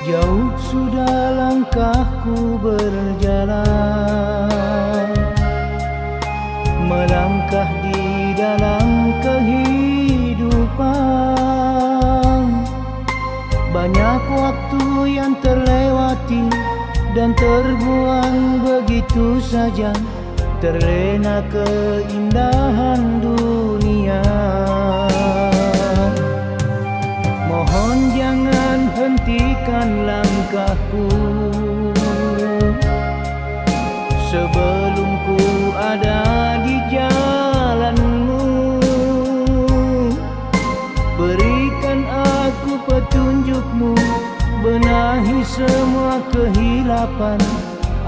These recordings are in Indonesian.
Jauh sudah langkahku berjalan, melangkah di dalam kehidupan. Banyak waktu yang terlewati dan terbuang begitu saja, terlena keindahan dunia. Mohon jangan hentikan langkahku sebelum ku ada di jalanmu. Berikan aku petunjukmu, benahi semua kehilapan,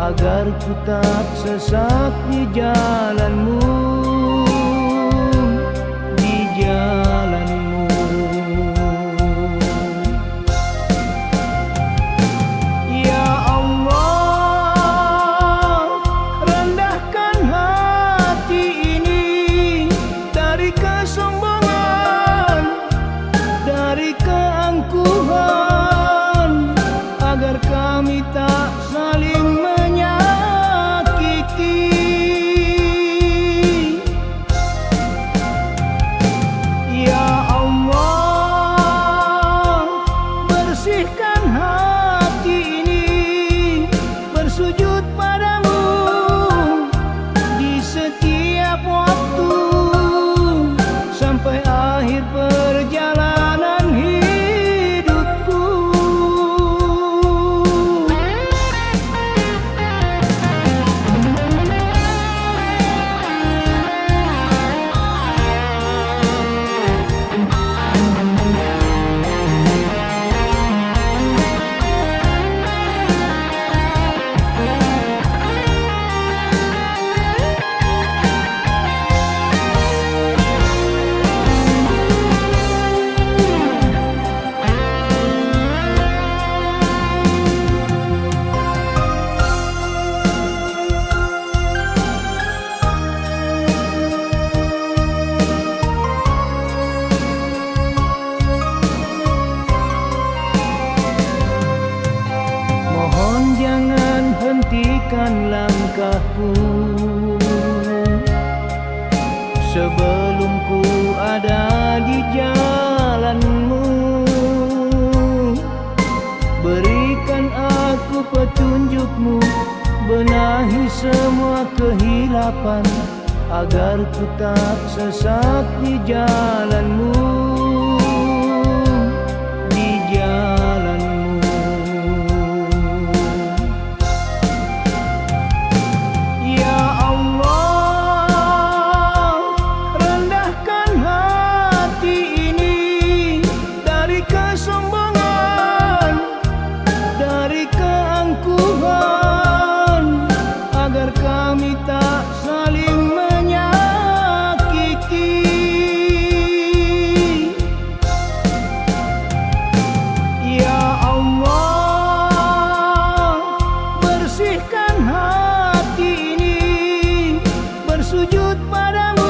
agar ku tak sesat di jalanmu, di jalanmu. Ya Allah, rendahkan hati ini dari kesombongan, dari keangkuhan, agar kami tak saling menyakiti. Ya Allah, bersihkan hati ini, bersujud padamu di setiap waktu, sampai akhir perjalanan hidupku. Jangan hentikan langkahku sebelum ku ada di jalanmu. Berikan aku petunjukmu, benahi semua kehilapan, agar ku tak sesat di jalanmu, di jalanmu. Agar kami tak saling menyakiti. Ya Allah, bersihkan hati ini, bersujud padamu